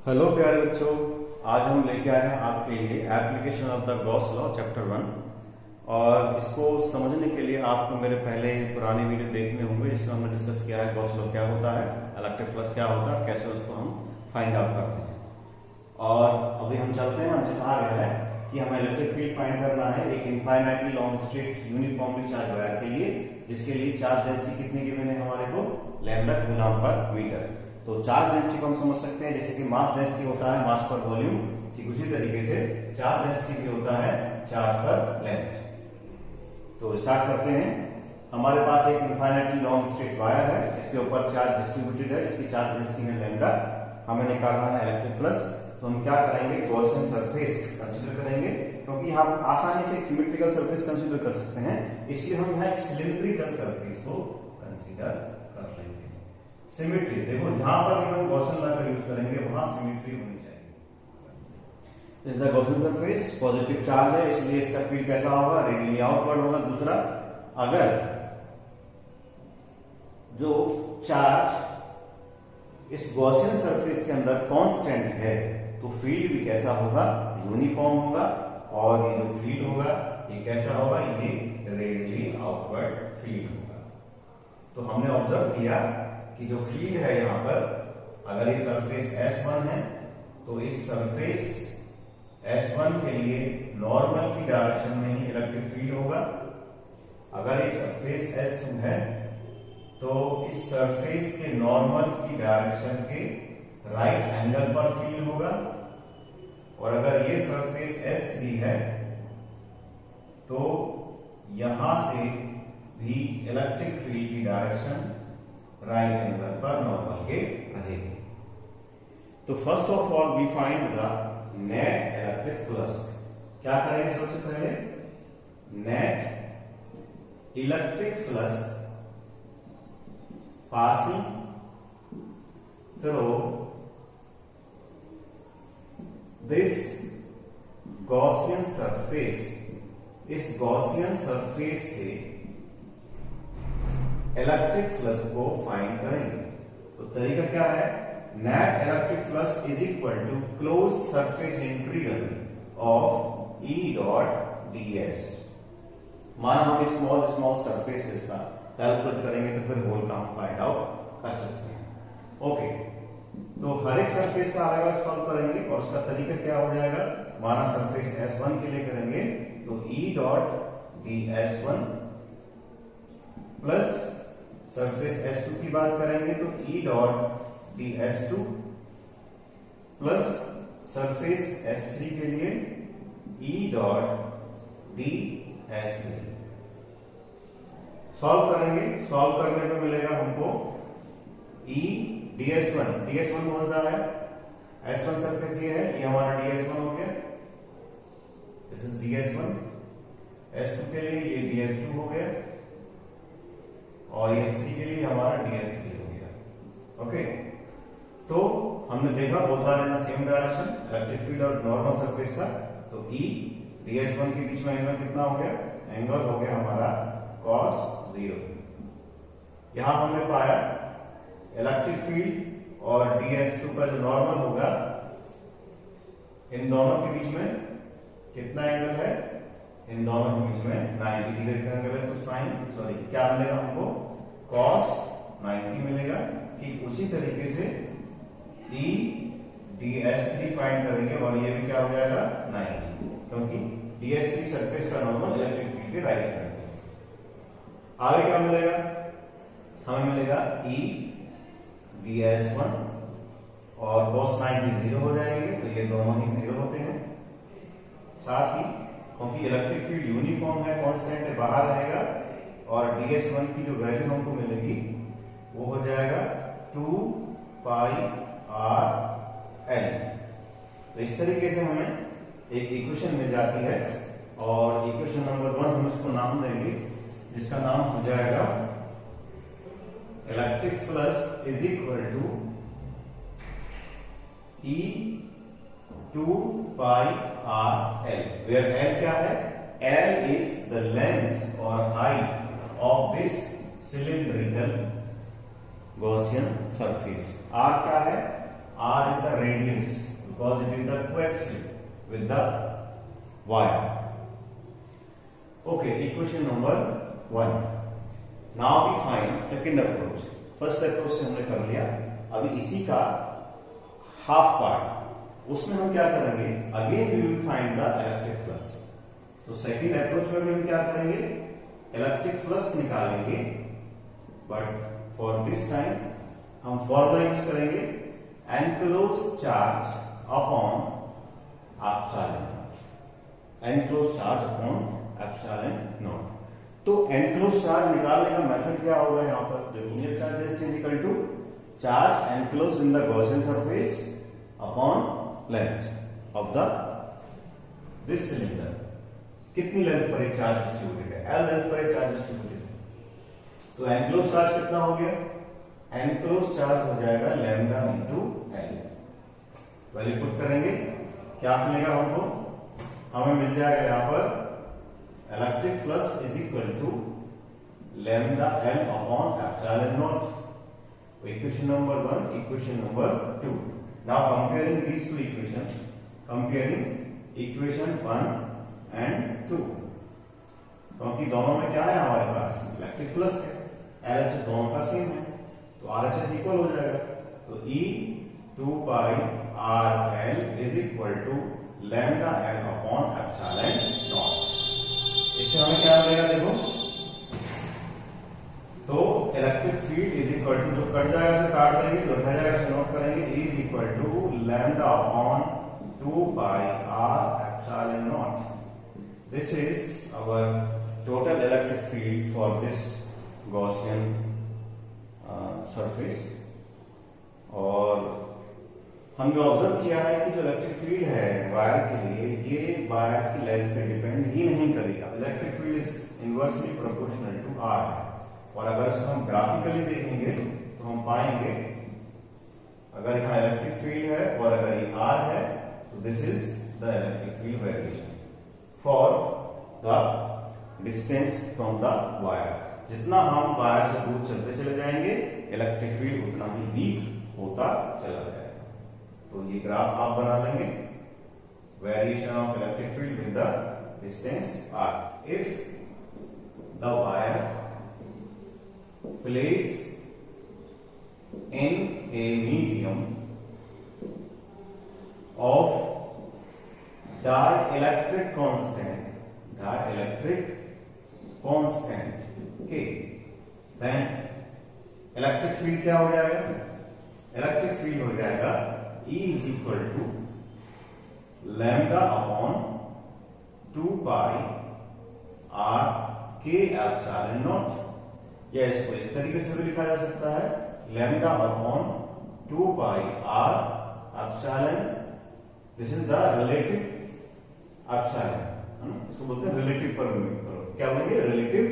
Hello प्यारे बच्चों, आज हम लेके आए हैं आपके लिए application of the Gauss law chapter 1। और इसको समझने के लिए आपको मेरे पहले पुराने वीडियो देखने होंगे जिसमें हमने डिस्कस किया है गॉस लॉ क्या होता है, इलेक्ट्रिक फ्लक्स क्या होता है, कैसे उसको हम फाइंड आउट करते हैं। और अभी हम चलते हैं, हमसे कहा गया है कि हमें इलेक्ट्रिक फील्ड फाइंड करना है एक infinitely long strict uniformly charge wire के लिए, जिसके लिए चार्ज डेंसिटी कितनी गिवन है हमारे को, लैम्डा कूलम्ब पर मीटर। तो चार्ज डेंसिटी को हम समझ सकते हैं जैसे कि मास डेंसिटी होता है मास पर वॉल्यूम, ठीक उसी तरीके से चार्ज डेंसिटी भी होता है चार्ज पर लेंथ। तो स्टार्ट करते हैं। हमारे पास एक इनफाइनाइटली लॉन्ग स्ट्रेट वायर है जिसके ऊपर चार्ज डिस्ट्रीब्यूटेड है, जिसकी चार्ज डेंसिटी है लैम्डा। हमें निकालना है इलेक्ट्रिक फ्लक्स। तो हम क्या करेंगे, गॉसियन सरफेस कंसीडर करेंगे, क्योंकि हम आसानी से एक सिमेट्रिकल सरफेस कंसीडर कर सकते हैं, इसलिए हम यहाँ एक सिलिंड्रिकल सरफेस को कंसीडर कर लेंगे। सिमेट्री देखो, जहां पर भी हम गॉसियन लॉ का यूज करेंगे वहां सिमेट्री होनी चाहिए। इस the Gaussian surface positive charge है, इसलिए इसका फील्ड कैसा होगा, रेडियली आउटवर्ड होगा। दूसरा, अगर जो चार्ज इस गॉसियन सरफेस के अंदर कांस्टेंट है तो फील्ड भी कैसा होगा, यूनिफॉर्म होगा। और ये जो फील्ड होगा ये कैसा होगा, ये रेडियली आउटवर्ड फील्ड होगा। तो हमने ऑब्जर्व किया कि जो फील्ड है यहां पर, अगर ये सरफेस S1 है तो इस सरफेस S1 के लिए नॉर्मल की डायरेक्शन में ही इलेक्ट्रिक फील्ड होगा। अगर ये सरफेस S2 है तो इस सरफेस के नॉर्मल की डायरेक्शन के राइट एंगल पर फील्ड होगा। और अगर ये सरफेस S3 है तो यहां से भी इलेक्ट्रिक फील्ड की डायरेक्शन राइट एंगल पर नॉर्मल के रहेगी। तो first of all we find the net electric flux. क्या करेंगे सबसे पहले, net electric flux passing through this Gaussian surface. इस गॉसियन सरफेस से इलेक्ट्रिक फ्लक्स को फाइंड करेंगे। तो तरीका क्या है, net electric flux is equal to closed surface integral of E dot ds। माना हम स्मॉल स्मॉल सरफेसेस का कैलकुलेट करेंगे तो फिर होल का हम फाइंड आउट कर सकते हैं। ओके, तो हर एक सरफेस का अलग अलग सॉल्व करेंगे और उसका तरीका क्या हो जाएगा, माना सरफेस S1 के लिए करेंगे तो E dot ds1 plus surface S2 की बात करेंगे तो E dot ds2 plus surface S3 के लिए E डॉट ds3। सॉल्व करेंगे, सॉल्व करने पे मिलेगा हमको E ds1 कौन सा है, S1 सरफेस ये है, ये हमारा ds1 हो गया, दिस इज ds1। S2 के लिए ये ds2 हो गया और S3 के लिए हमारा ds3 हो गया। ओके, तो हमने देखा both are in the same direction, electric field और नॉर्मल सरफेस का। तो E ds1 के बीच में एंगल कितना हो गया, एंगल हो गया हमारा cos 0। यहां हमने पाया इलेक्ट्रिक फील्ड और ds2 का जो नॉर्मल होगा, इन दोनों के बीच में कितना एंगल है, इन दोनों के बीच में 90 डिग्री का एंगल है। तो साइन क्या मिलेगा हमको, cos 90 मिलेगा। ठीक उसी तरीके से E ds3 फाइंड करेंगे और ये भी क्या हो जाएगा 90, क्योंकि ds3 सरफेस का नॉर्मल इलेक्ट्रिक फील्ड के राइट है। आगे क्या मिलेगा, हमें मिलेगा E ds1 और cos 90 जीरो हो जाएंगे, तो ये दोनों ही जीरो होते हैं। साथ ही क्योंकि इलेक्ट्रिक फील्ड यूनिफॉर्म है, कांस्टेंट है, बाहर रहेगा, और ds1 की जो वैल्यू हमको मिलेगी वो हो जाएगा 2 पाई r l। तो इस तरीके से हमें एक इक्वेशन मिल जाती है और इक्वेशन नंबर 1 हम इसको नाम देंगे, जिसका नाम हो जाएगा electric flux is equal to E 2 pi r l, where l क्या है, l इज द लेंथ और height of this cylindrical Gaussian surface. r क्या है, R is the radius because it is the coaxial with the wire. Okay, equation number 1. Now we find second approach. First approach से हमने कर लिया, अभी इसी का हाफ पार्ट, उसमें हम क्या करेंगे, again we will find the electric flux. तो सेकंड अप्रोच में भी हम क्या करेंगे, इलेक्ट्रिक फ्लक्स निकालेंगे, बट फॉर दिस टाइम हम फॉर्मूला यूज करेंगे enclose charge upon epsilon. Enclose charge upon epsilon naught. तो एनक्लोज चार्ज निकालने का मेथड क्या होगा, यहां पर जो linear charge is equal to charge enclose in the Gaussian surface upon length of the this cylinder. कितनी लेंथ पर ये चार्ज डिस्ट्रीब्यूटेड है, एल लेंथ पर ये चार्ज डिस्ट्रीब्यूटेड है. तो एनक्लोज चार्ज कितना हो गया, एनक्लोज चार्ज हो जाएगा lambda into l. Value put करेंगे, क्या मिलेगा हमको, हमें मिल जाएगा यहां पर electric flux is equal to lambda l upon epsilon naught. Equation number 1, equation number 2. Now comparing these two equation, comparing equation 1 and 2, क्योंकि दोनों में क्या है हमारे पास इलेक्ट्रिक फ्लक्स है, एलएचएस दोनों का सेम है, तो आरएचएस इक्वल हो जाएगा. तो E 2 pi r l is equal to lambda l upon epsilon naught. इससे हमें क्या मिलेगा, देखो, तो electric field is equal to, जो कट जाएगा उसे काट देंगे, जो रह जाएगा उसे नोट करेंगे, is equal to lambda upon 2 pi r epsilon naught. This is our total electric field for this Gaussian surface. और हमने ऑब्जर्व किया है कि जो इलेक्ट्रिक फील्ड है वायर के लिए, ये वायर की लेंथ पे डिपेंड ही नहीं करेगा. Electric field is inversely proportional to r है. और अगर इसको हम ग्राफिकली देखेंगे तो हम पाएंगे, अगर यहाँ इलेक्ट्रिक फील्ड है और अगर ये आर है, तो this is the electric field variation for the distance from the wire. जितना हम वायर से दूर चलते चले जाएंगे, इलेक्ट्रिक फील्ड उतना ही वीक होता चला जाएगा. तो ये ग्राफ आप बना लेंगे, variation of electric field with the distance r. If the wire placed in a medium of dielectric constant K, then electric field क्या हो जाएगा, इलेक्ट्रिक फील्ड हो जाएगा E is equal to lambda upon 2 pi r k epsilon naught. या इसको इस तरीके से भी लिखा जा सकता है, lambda upon 2 pi r epsilon. This is the relative epsilon, इसको बोलते हैं रिलेटिव परमिटिविटी. क्या बोलेंगे, रिलेटिव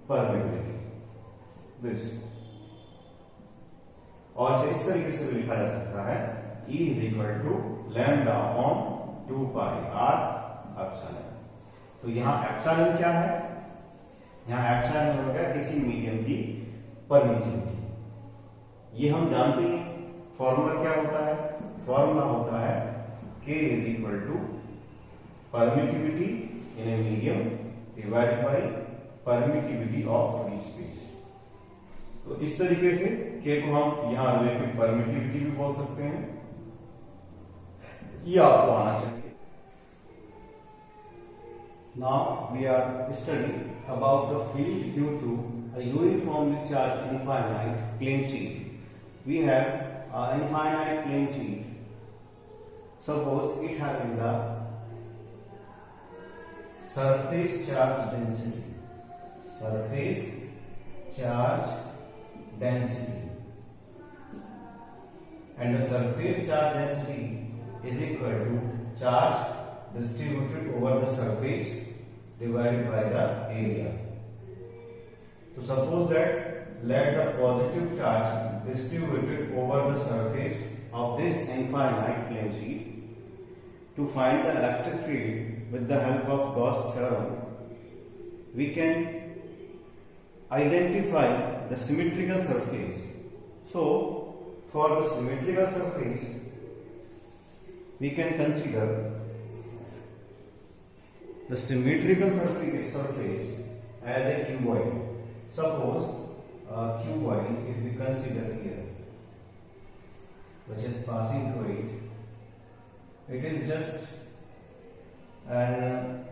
परमिटिविटी दिस. और इस तरीके से भी लिखा जा सकता है, E is equal to lambda upon 2 pi r epsilon. तो यहाँ एप्सिलॉन क्या है, यहाँ एप्सिलॉन हो गया किसी मीडियम की परमिटिविटी. ये हम जानते हैं, फॉर्मूला क्या होता है, फॉर्मूला होता है K is equal to permittivity in a medium divided by permittivity of free space. तो इस तरीके से K को हम यहाँ रिलेटिव परमिटिविटी भी बोल सकते हैं, ये आपको आना चाहिए. Now we are studying about the field due to a uniformly charged infinite plane sheet. We have an infinite plane sheet. Suppose it having the surface charge density. Surface charge density. And the surface charge density is equal to charge distributed over the surface divided by the area. So suppose that let the positive charge distributed over the surface of this infinite plane sheet. To find the electric field with the help of Gauss theorem, we can identify the symmetrical surface. So for the symmetrical surface, we can consider the symmetrical surface as a cuboid. Suppose a cuboid, if we consider here, which is passing through it, it is just an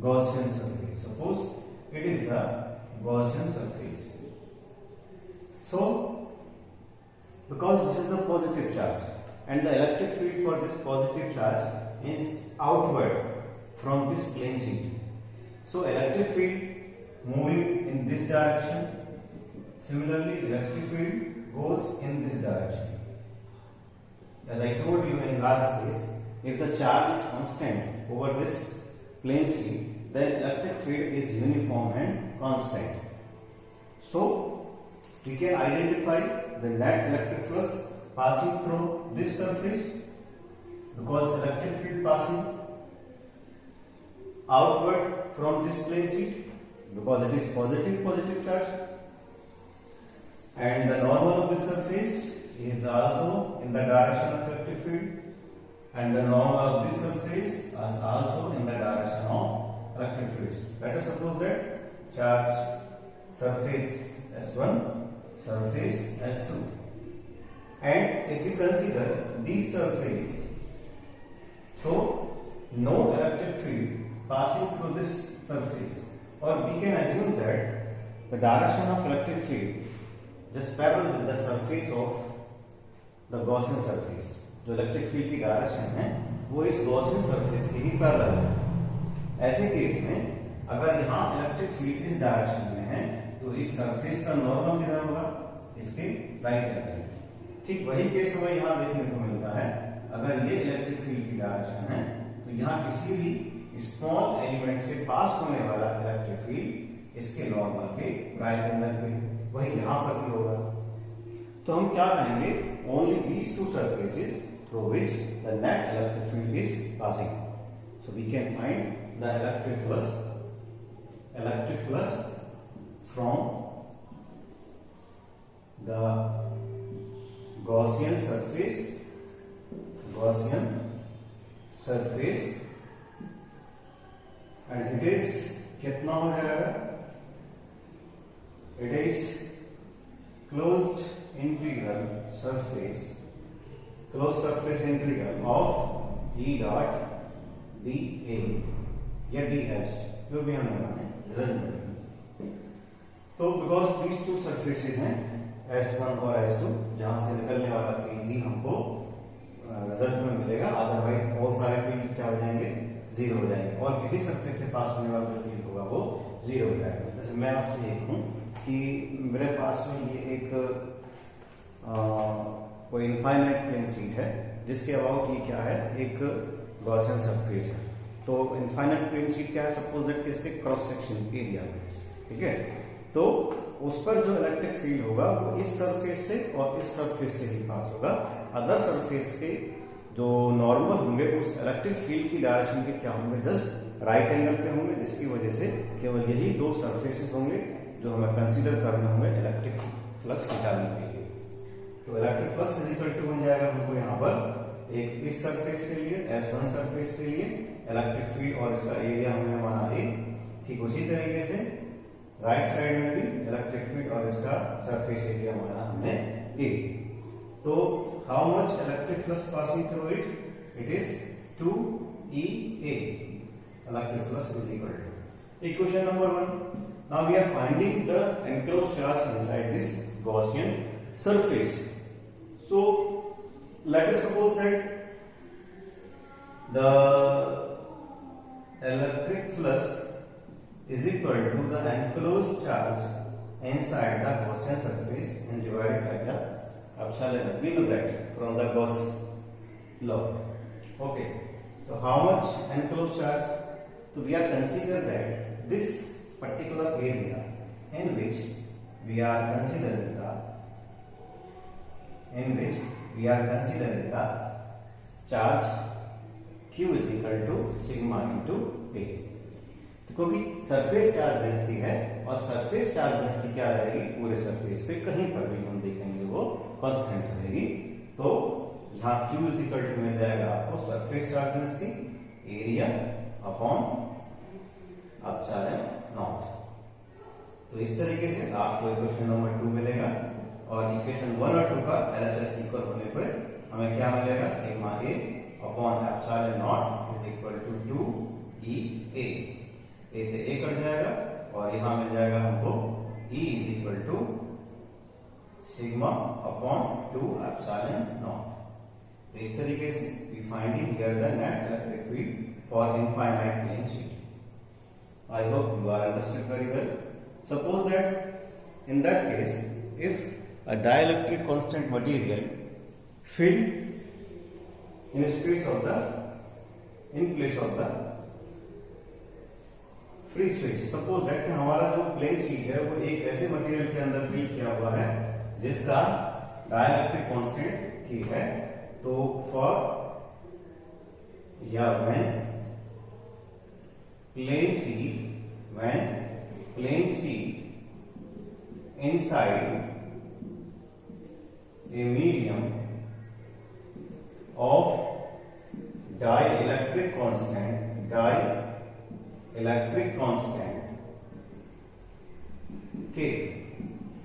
Gaussian surface. Suppose it is the Gaussian surface. So, because this is the positive charge and the electric field for this positive charge is outward from this plane sheet. So, electric field moving in this direction. Similarly, electric field goes in this direction. As I told you in last case, if the charge is constant over this plane sheet, then electric field is uniform and constant. So, we can identify the net electric flux passing through this surface, because electric field passing outward from this plane sheet, because it is positive charge, and the normal of this surface is also in the direction of electric field, and the normal of this surface is also in the direction of electric fields. Let us suppose that charge surface S1, surface S2, and if you consider this surface, so no electric field passing through this surface, or we can assume that the direction of electric field just parallel with the surface of the Gaussian surface. जो electric field की direction है वो इस Gaussian surface के ही parallel है। ऐसे case में अगर यहाँ इलेक्ट्रिक फील्ड इस डायरेक्शन में है तो इस सरफेस का नॉर्मल किधर होगा, इसके राइट एंगल। ठीक वही केस हमें यहाँ देखने को मिलता है। अगर ये इलेक्ट्रिक फील्ड की डायरेक्शन है तो यहाँ किसी भी स्मॉल एलिमेंट से पास होने वाला इलेक्ट्रिक फील्ड इसके नॉर्मल के राइट एंगल पे, वही यहाँ पर भी होगा। तो हम क्या कहेंगे, only these two surfaces through which the net electric field is passing. So we can find the electric flux from the Gaussian surface, and it is कितना हो जाएगा, it is closed surface integral of E dot dA या ds, जो भी हम लगाने। तो because these two surfaces हैं S1 और S2, जहां से निकलने वाला फील्ड ही हमको रिजल्ट में मिलेगा, अदरवाइज बहुत सारे फील्ड क्या हो जाएंगे, जीरो हो जाएंगे, और किसी सरफेस से पास होने वाला जो फील्ड होगा वो जीरो हो जाएगा। जैसे मैं आपसे ये कहूँ कि मेरे पास में ये एक कोई इनफाइनाइट प्लेन शीट है जिसके अबाउट ये क्या है, एक गॉसियन सरफेस है। तो इनफाइनाइट प्लेन शीट क्या है, सपोज दैट इसके क्रॉस सेक्शन एरिया में, ठीक है, तो उस पर जो इलेक्ट्रिक फील्ड होगा वो इस सरफेस से और इस सरफेस से ही पास होगा। अदर सरफेस के जो नॉर्मल होंगे उस इलेक्ट्रिक फील्ड की डायरेक्शन के क्या होंगे, जस्ट राइट एंगल पे होंगे, जिसकी वजह से केवल यही दो सरफेसेस होंगे जो हमें कंसीडर करने होंगे इलेक्ट्रिक फ्लक्स निकालने के लिए। तो electric flux is equal to बन जाएगा हमको यहाँ पर एक इस सरफेस के लिए S1 सरफेस के लिए इलेक्ट्रिक फील्ड और इसका एरिया हमने माना A, ठीक उसी तरीके से राइट साइड में भी इलेक्ट्रिक फील्ड और इसका सरफेस एरिया माना हमने A। तो how much electric flux passing through it, it is 2EA, electric flux is equal to equation number 1। Now we are finding the enclosed charge inside this Gaussian surface. So let us suppose that the electric flux is equal to the enclosed charge inside the Gaussian surface and divided by the epsilon. We know that from the Gauss law. Okay. So how much enclosed charge? So we are consider that this particular area in which we are considering the charge Q is equal to sigma into A. तो क्योंकि surface charge density है और surface charge density क्या रहेगी, पूरे surface पे कहीं पर भी हम देखेंगे वो कांस्टेंट रहेगी। तो यहाँ Q इज इक्वल टू मिल जाएगा आपको surface charge density area upon epsilon naught. तो इस तरीके से आपको इक्वेशन नंबर 2 मिलेगा और इक्वेशन 1 और 2 का LHS इक्वल होने पर हमें क्या मिलेगा, sigma A upon epsilon naught is equal to 2 E A. A से ए कट जाएगा और यहां मिल जाएगा हमको E is equal to sigma upon 2 epsilon naught. तो इस तरीके से we finding here the net electric field for infinite plane sheet. I hope you are understood very well. Suppose that in that case, if a dielectric constant material filled in place of the free space, suppose that हमारा जो plane sheet है वो एक ऐसे material के अंदर fill किया हुआ है जिसका डाइलेक्ट्रिक कांस्टेंट ठीक है। तो फॉर या when plane sheet inside a medium of dielectric constant K,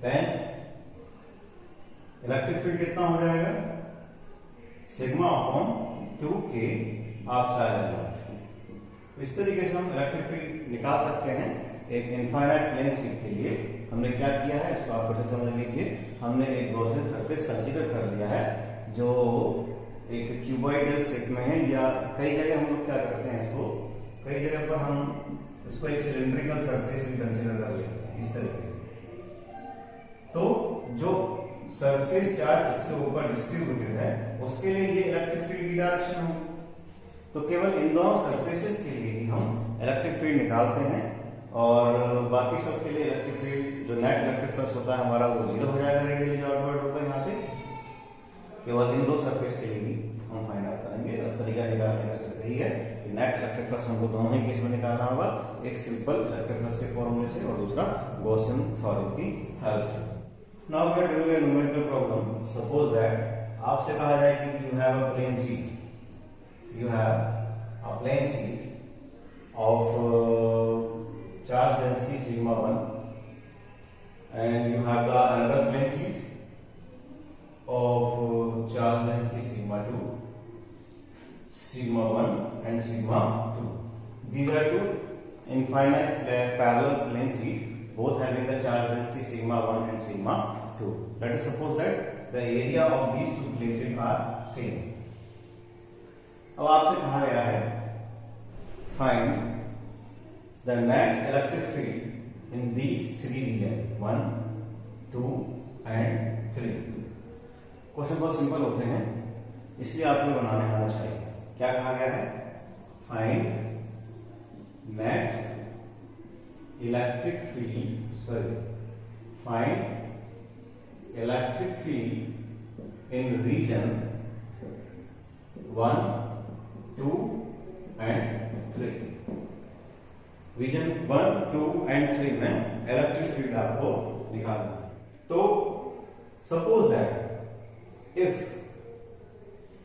then electric field कितना हो जाएगा, sigma upon 2K epsilon not. इस तरीके से हम इलेक्ट्रिक फील्ड निकाल सकते हैं एक इनफाइनाइट प्लेन शीट के लिए। हमने क्या किया है इसको आप फिर से समझ लीजिए। हमने एक गॉसियन सरफेस कंसीडर कर लिया है जो एक क्यूबॉइडल शेप में है, या कई जगह हम लोग क्या करते हैं इसको, कई जगह पर हम इसको एक सिलिंड्रिकल सरफेस भी कंसीडर कर लेते हैं इस तरीके से। तो जो सरफेस चार्ज इसके ऊपर डिस्ट्रीब्यूटेड है उसके लिए ये इलेक्ट्रिक फील्ड की डायरेक्शन होगी। तो केवल इन दोनों सरफेसेस के लिए ही हम इलेक्ट्रिक फील्ड निकालते हैं और बाकी सब के लिए इलेक्ट्रिक फील्ड जो नेट इलेक्ट्रिक फ्लक्स होता है हमारा वो 0 हो जाएगा, रेडियली आउटवर्ड होगा यहाँ से। केवल इन दो सरफेस के लिए ही हम फाइंड आउट करेंगे और तरीका निकालने का सिर्फ यही है कि नेट इलेक्ट्रिक फ्लक्स हमको दोनों ही केस में निकालना होगा, एक सिंपल इलेक्ट्रिक फ्लक्स के फॉर्मूले से और दूसरा गॉसियन थ्योरम की हेल्प से। Now we are doing a numerical problem. Suppose that आपसे कहा जाए कि you have a plane sheet, you have a plane sheet of charge density sigma 1 and you have the another plane sheet of charge density sigma 2, sigma 1 and sigma 2. These are two infinite parallel plane sheet, both having the charge density sigma 1 and sigma 2. Let us suppose that the area of these two planes are same. अब आपसे कहा गया है find the net electric field in these 3 region 1, 2 and 3। Question बहुत simple होते हैं इसलिए आपको बनाने आना चाहिए। क्या कहा गया है, find net electric field in region 1, 2 and 3। Region 1, 2 and 3 में इलेक्ट्रिक फील्ड आपको निकालना है। तो suppose that if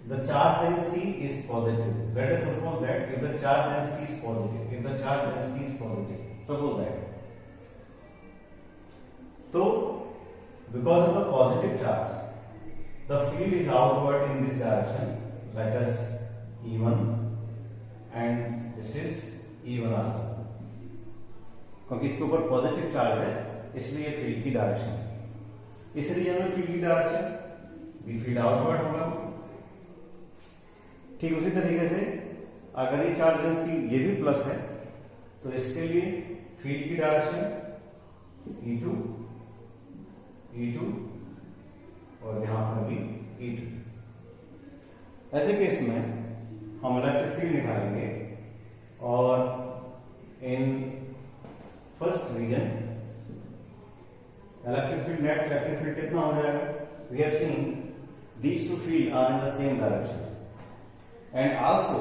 the charge density is positive, let us suppose that if the charge density is positive, suppose that, तो because of the positive charge the field is outward in this direction, let us E1 and this is E1 also। क्योंकि इसके ऊपर positive charge है इसलिए field की direction है। इस reason में फील्ड की डायरेक्शन भी फील्ड आउटवर्ड होगा। ठीक उसी तरीके से अगर ये चार्ज डेंसिटी ये भी प्लस है तो इसके लिए फील्ड की डायरेक्शन E2 और यहां पर भी E2। ऐसे केस में हम इलेक्ट्रिक फील्ड निकालेंगे और in first region electric field, net electric field कितना हो जाएगा, we have seen these two fields are in the same direction and also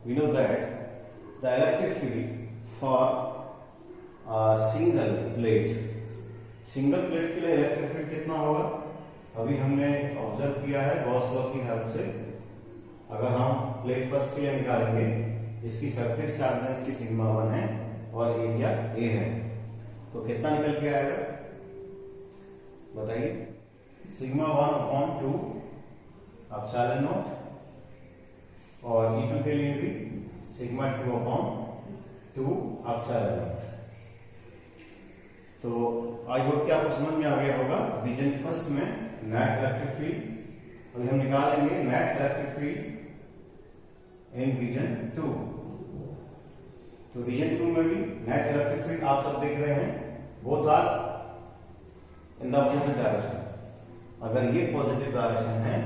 we know that the electric field for single plate के लिए electric field कितना होगा? अभी हमने observe किया है गॉस लॉ की हेल्प से, अगर हम प्लेट फर्स्ट के लिए निकालेंगे, इसकी सरफेस चार्ज डेंसिटी सिग्मा 1 है और एरिया ए है, तो कितना निकल के आएगा बताइए? सिग्मा 1/2 एप्सिलॉन नॉट, और E2 के लिए भी सिग्मा 2/2 एप्सिलॉन नॉट। तो आई होप कि आपको समझ में आ गया होगा रीजन फर्स्ट में नेट इलेक्ट्रिक फील्ड। अभी हम निकालेंगे net electric field in region 2। तो रीजन 2 में भी नेट इलेक्ट्रिक फील्ड आप सब देख रहे हैं, both are in the opposite direction. अगर ये पॉजिटिव डायरेक्शन है,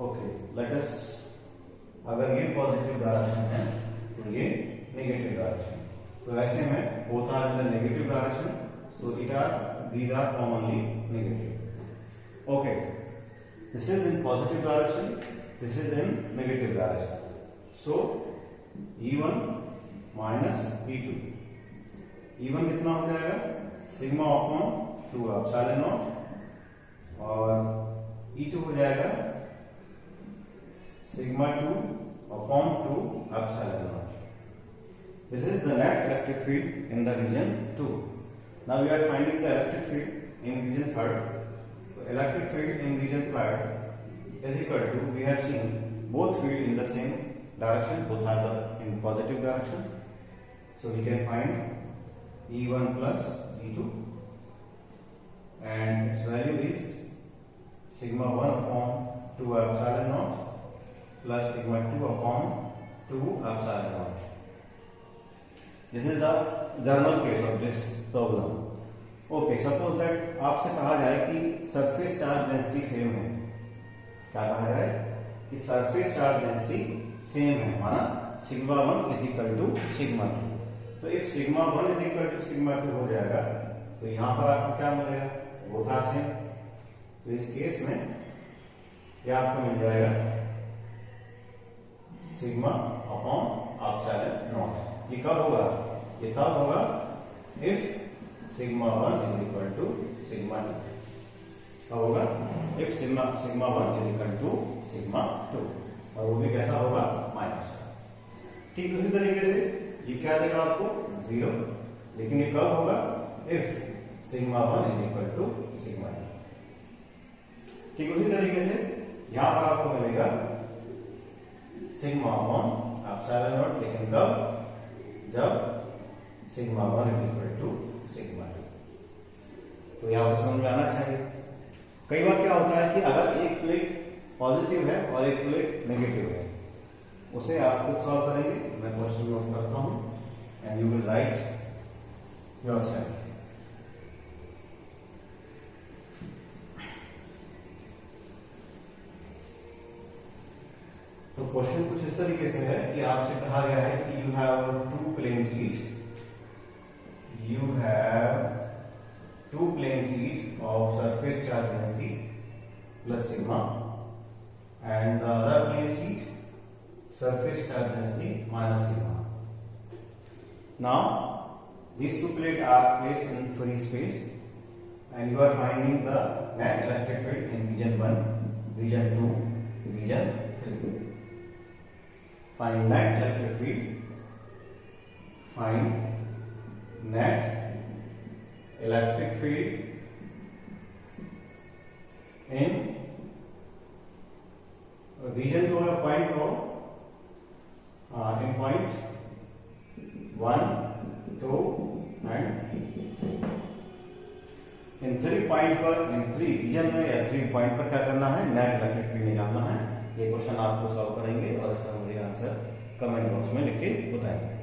ओके लेट अस, अगर ये पॉजिटिव डायरेक्शन है तो ये नेगेटिव डायरेक्शन, तो ऐसे में both are in the negative direction, so these are commonly negative. Okay, this is in positive direction, this is in negative direction, so E1 minus E2, E1 कितना हो जाएगा? Sigma upon 2 epsilon naught, और E2 हो जाएगा sigma 2 upon 2 epsilon not. This is the net electric field in the region 2. Now we are finding the electric field in region 3rd. So electric field in region 3rd is equal to, we have seen both field in the same direction, both are in positive direction. So we can find E1 plus E2, and its value is sigma 1 upon 2 epsilon naught plus sigma 2 upon 2 epsilon naught. This is the general case of this problem. Okay, suppose that आपसे कहा जाए कि surface charge density same है, क्या कहा जाए कि surface charge density same है, माना sigma 1 is equal to sigma 2। तो if sigma 1 is equal to sigma 2 हो जाएगा, तो यहां पर आपको क्या मिलेगा? Both are same. तो इस केस में यह आपको मिल जाएगा सिग्मा अपॉन एप्सिलॉन नॉट। ये कब होगा? ये तब होगा if sigma 1 is equal to sigma 2। कब होगा? If sigma 1 is equal to sigma 2, और वो भी कैसा होगा? माइनस। ठीक उसी तरीके से ये क्या देगा आपको? 0, लेकिन ये कब होगा? If sigma 1 is equal to sigma 2। ठीक उसी तरीके से यहां पर आपको मिलेगा सिग्मा अपॉन एप्सिलॉन नॉट, लेकिन कब? जब sigma 1 is equal to sigma 2। तो यहां पर समझ में आना चाहिए। कई बार क्या होता है कि अगर एक प्लेट पॉजिटिव है और एक प्लेट नेगेटिव है, उसे आप खुद सॉल्व करेंगे। मैं क्वेश्चन नोट करता हूं and you will write yourself. तो क्वेश्चन कुछ इस तरीके से है कि आपसे कहा गया है कि you have 2 plane sheet, you have 2 plane sheets of surface charge density plus sigma, and the other plane sheet surface charge density minus sigma. Now these 2 plates are placed in free space, and you are finding the net electric field in region 1, region 2, region 3. Find net electric field, find net electric field in region to a point of in point 1, 2 and 3। In 3 point पर, इन 3 reason में या 3 point पर क्या करना है? Net electric field निकालना है। ये क्वेश्चन आपको सॉल्व करेंगे और इसका मुझे आंसर कमेंट बॉक्स में लिख के बताएंगे।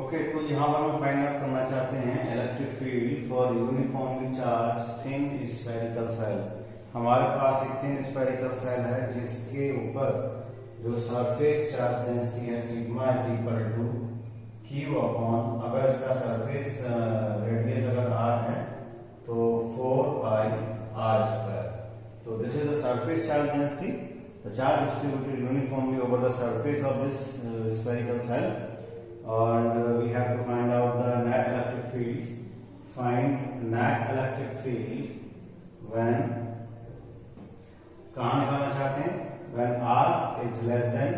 ओके, तो यहाँ पर हम फाइंड आउट करना चाहते हैं electric field for uniformly charge thin spherical shell. हमारे पास एक थिन स्फेरिकल सेल है जिसके ऊपर जो सरफेस चार्ज डेंसिटी है sigma is equal to Q upon, अगर इसका सरफेस रेडियस अगर r है तो 4 pi r square. So this is the surface charge density. The charge distributed uniformly over the surface of this spherical cell, and we have to find out the net electric field. Find net electric field when, कहाँ निकालना चाहते हैं? When r is less than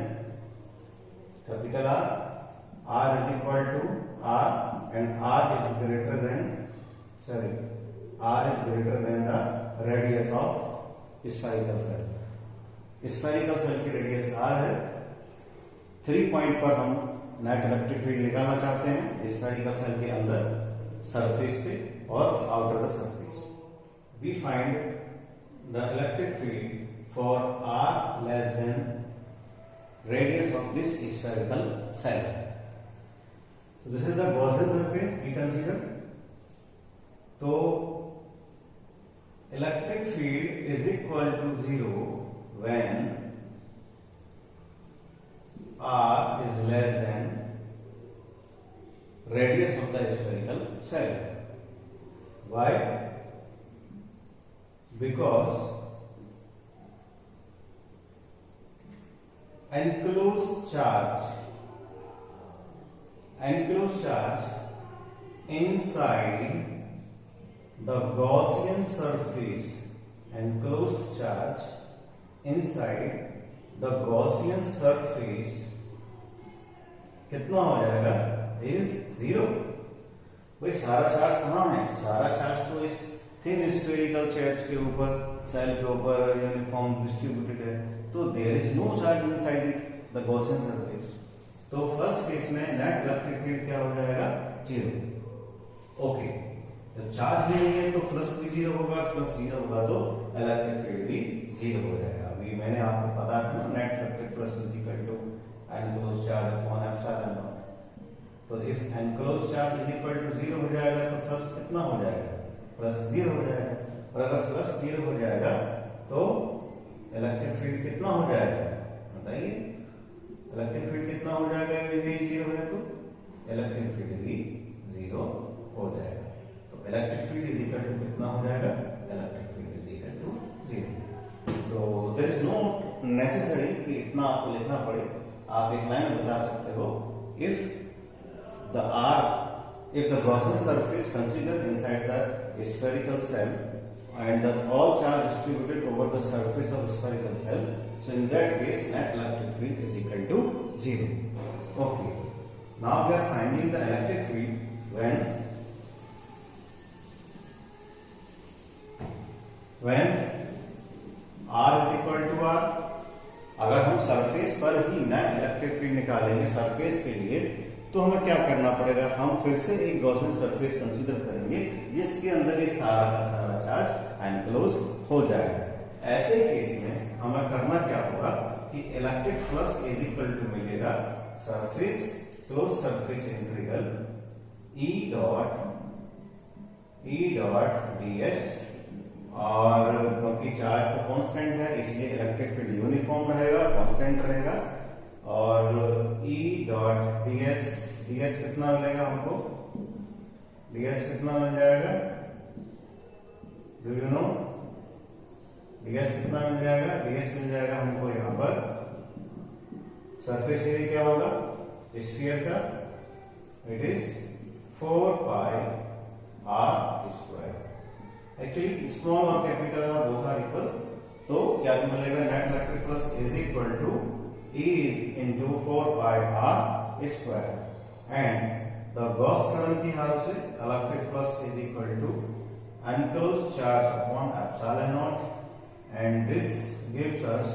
capital R is equal to r, and r is greater than the radius of spherical cell. Spherical shell की radius r है. 3 point पर हम net electric field निकालना चाहते हैं स्फेरिकल सेल के अंदर, surface पे और outer the surface. We find the electric field for r less than radius of this spherical shell. This is the Gaussian surface we consider. तो electric field is equal to 0 when r is less than radius of the spherical cell. Why? Because enclosed charge inside the Gaussian surface, enclosed charge inside the Gaussian surface कितना हो जाएगा? Is 0. भाई सारा charge कहाँ है? सारा charge तो इस थिन स्फेरिकल चार्ज के ऊपर, सेल के ऊपर यूनिफॉर्म डिस्ट्रीब्यूटेड है. तो there is no charge inside the Gaussian surface. तो फर्स्ट केस में नेट इलेक्ट्रिक फील्ड क्या हो जाएगा? 0. ओके, जब चार्ज नहीं है तो फ्लक्स भी 0 होगा, फ्लक्स 0 होगा तो इलेक्ट्रिक फील्ड भी 0 हो जाएगा. अभी मैंने आपको पता था ना, net electric flux is equal to enclosed charge upon epsilon naught. तो if enclosed charge is equal to 0 हो जाएगा तो फ्लक्स कितना हो जाएगा? फ्लक्स 0 हो जाएगा. और अगर फ्लक्स 0 हो जाएगा तो इलेक्ट्रिक फील्ड कितना हो जाएगा? बताइए, इलेक्ट्रिक फील्ड कितना हो जाएगा? यही 0 है तो इलेक्ट्रिक फील्ड भी 0 हो जाएगा. तो electric field is equal to कितना हो जाएगा? Electric field is equal to 0. तो देयर इज नो नेसेसरी कि इतना आपको लिखना पड़े. आप एक लाइन में बता सकते हो, if the Gaussian surface considered inside the spherical cell and that all charge distributed over the surface of spherical cell, so in that case net electric field is equal to 0. Okay, now we are finding the electric field when r is equal to r. अगर हम surface पर ही net electric field निकालेंगे surface के लिए, तो हमें क्या करना पड़ेगा? हम फिर से एक गॉसियन सरफेस कंसीडर करेंगे जिसके अंदर ये सारा का सारा चार्ज एनक्लोज हो जाएगा. ऐसे केस में हमें करना क्या होगा कि electric flux is equal to मिलेगा surface close surface integral E dot ds. और क्योंकि चार्ज तो कांस्टेंट है इसलिए इलेक्ट्रिक फील्ड यूनिफॉर्म रहेगा, कांस्टेंट रहेगा. और E डॉट ds कितना मिलेगा हमको? ds कितना मिल जाएगा? Do you know? ds कितना मिल जाएगा? ds मिल जाएगा हमको यहाँ पर सरफेस एरिया क्या होगा स्फीयर का? It is 4 pi r square. Actually small और कैपिटल बोथ आर इक्वल. तो क्या मिलेगा? Net electric flux is equal to E into 4 pi r square, and the Gauss theorem की हेल्प से electric flux is equal to enclosed charge upon epsilon naught, and this gives us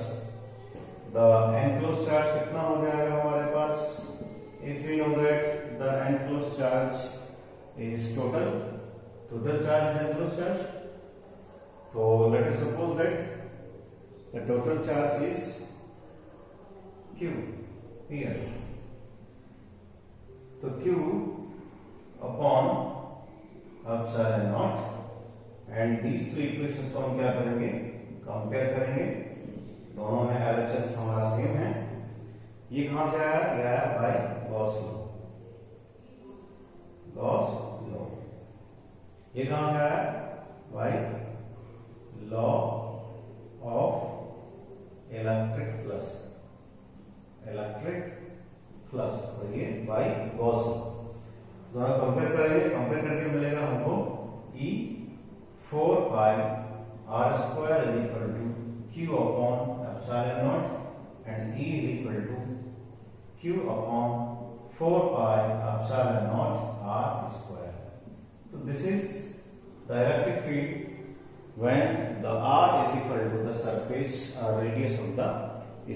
the enclosed charge कितना हो जाएगा हमारे पास? If we know that the enclosed charge is total charge is enclosed charge. So let us suppose that the total charge is Q here. तो Q upon epsilon naught, and these two equations को हम क्या करेंगे? Compare करेंगे. दोनों में LHS हमारा same है. ये कहां से आया? ये आया बाय गॉस लॉ. ये कहां से आया? By law of electric flux और ये बाय गॉस लॉ। दोनों कंपेयर करेंगे, कंपेयर करके मिलेगा हमको E 4 pi r square is equal to q upon epsilon naught and E is equal to q upon 4 pi epsilon naught r square. So this is the electric field when the r is equal to the surface radius of the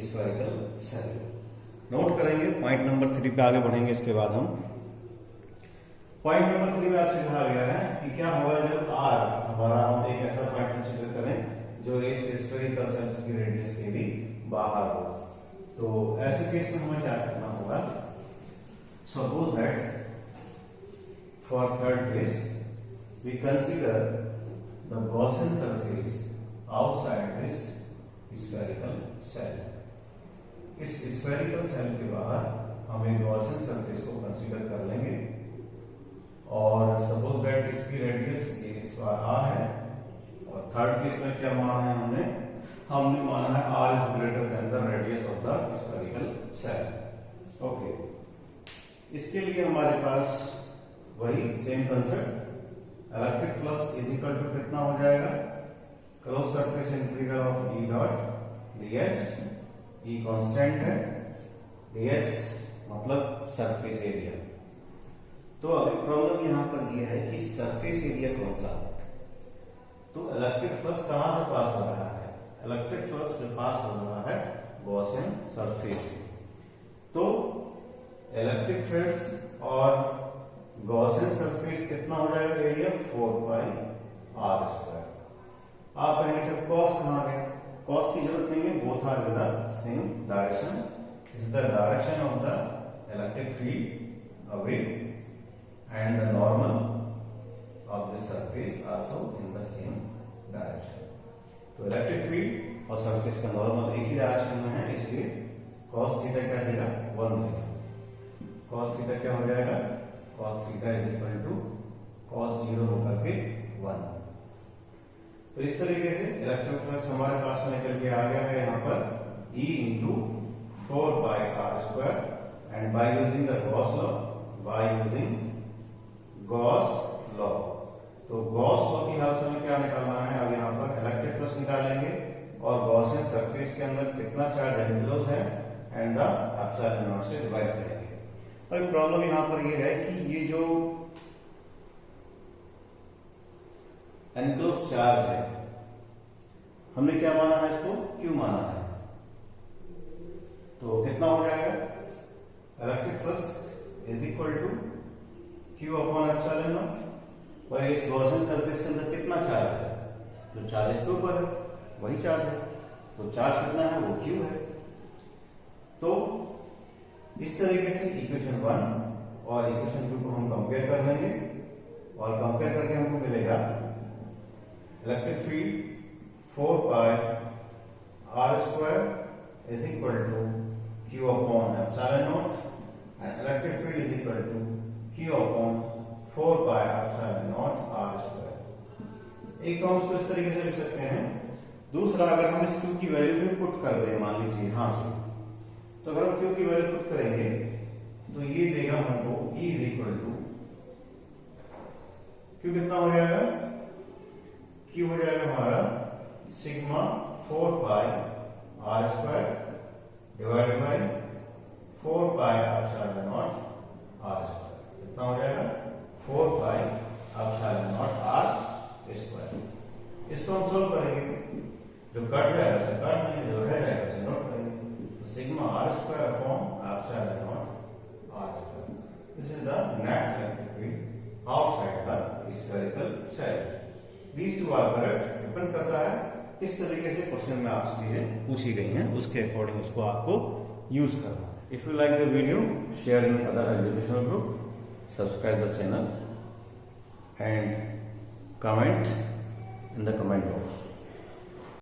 spherical cell. Note करेंगे, point number 3 पे आगे बढ़ेंगे। इसके बाद हम point number 3 में आपसे कहा गया है कि क्या होगा जब r हमारा, हम एक ऐसा पॉइंट कंसीडर करें जो इस स्फेरिकल सेल्स की रेडियस के भी बाहर हो। तो ऐसे केस में हमें क्या करना होगा? Suppose that for third case we consider the Gaussian surface outside this spherical shell. इस स्फेरिकल सेल के बाहर हम एक गॉसियन सरफेस को कंसीडर कर लेंगे और सपोज दैट इसकी रेडियस इस बार r है। और थर्ड केस में क्या माना है हमने माना है r is greater than the radius of the spherical shell. Okay, इसके लिए हमारे पास वही same concept, electric flux is equal to कितना हो जाएगा? Closed surface integral of E dot ds। E constant है, ds मतलब सरफेस एरिया। तो अभी प्रॉब्लम यहां पर यह है कि सरफेस एरिया कौन सा है। तो इलेक्ट्रिक फ्लक्स कहां से पास हो रहा है? इलेक्ट्रिक फ्लक्स से पास हो रहा है गॉसियन सरफेस से। तो इलेक्ट्रिक फील्ड और गॉसियन सरफेस कितना हो जाएगा एरिया? 4 pi r square. आप कहेंगे सर कॉस कहां गया? कॉस की जरूरत नहीं है, both are in the same direction. This is the direction of the electric field away and the normal of this surface also in the same direction. तो electric field और surface का normal एक ही direction में है, इसलिए cos theta क्या देगा? 1 देगा। cos थीटा क्या हो जाएगा? cos theta is equal to cos 0 होकर के 1। तो इस तरीके से इलेक्ट्रिक फ्लक्स हमारे पास में निकल के आ गया है यहाँ पर E into 4 pi r square and by using the Gauss law, by using Gauss law. तो गॉस लॉ की हेल्प से हमें क्या निकालना है? अब यहाँ पर इलेक्ट्रिक फ्लक्स निकालेंगे और गॉसियन सरफेस के अंदर कितना चार्ज एनक्लोज है एंड द एप्सिलॉन नॉट से डिवाइड करेंगे। अब प्रॉब्लम यहाँ पर ये है कि ये जो एनक्लोज चार्ज है हमने क्या माना है? इसको क्यू माना है। तो कितना हो जाएगा? Electric flux is equal to Q upon epsilon naught. और इस गॉसियन सरफेस के अंदर कितना चार्ज है? जो चार्ज इसके ऊपर है वही चार्ज है। तो चार्ज कितना है? वो Q है। तो इस तरीके से इक्वेशन 1 और इक्वेशन 2 को हम कंपेयर कर लेंगे और कंपेयर करके हमको मिलेगा electric field 4 pi r square is equal to Q upon epsilon naught and electric field is equal to Q upon 4 pi epsilon naught r square। एक तो हम इसको इस तरीके से लिख सकते हैं। दूसरा, अगर हम इस Q की वैल्यू भी पुट कर दें मान लीजिए यहां से, तो अगर हम Q की वैल्यू पुट करेंगे तो ये देगा हमको E is equal to Q कितना हो जाएगा? Q हो जाएगा हमारा sigma 4 pi r square divided by 4 pi epsilon naught r square। कितना हो जाएगा? 4 pi epsilon naught r square। इसको हम सोल्व करेंगे, जो कट जाएगा उसे काट देंगे, जो रह जाएगा उसे नोट करेंगे। तो sigma r square upon epsilon naught r square। This is the net electric field outside the spherical cell. These two are correct। Depend करता है किस तरीके से क्वेश्चन में आपसे चीजें पूछी गई हैं, उसके अकॉर्डिंग उसको आपको यूज करना। If you like the video, share in other educational group, subscribe the channel and comment in the comment box।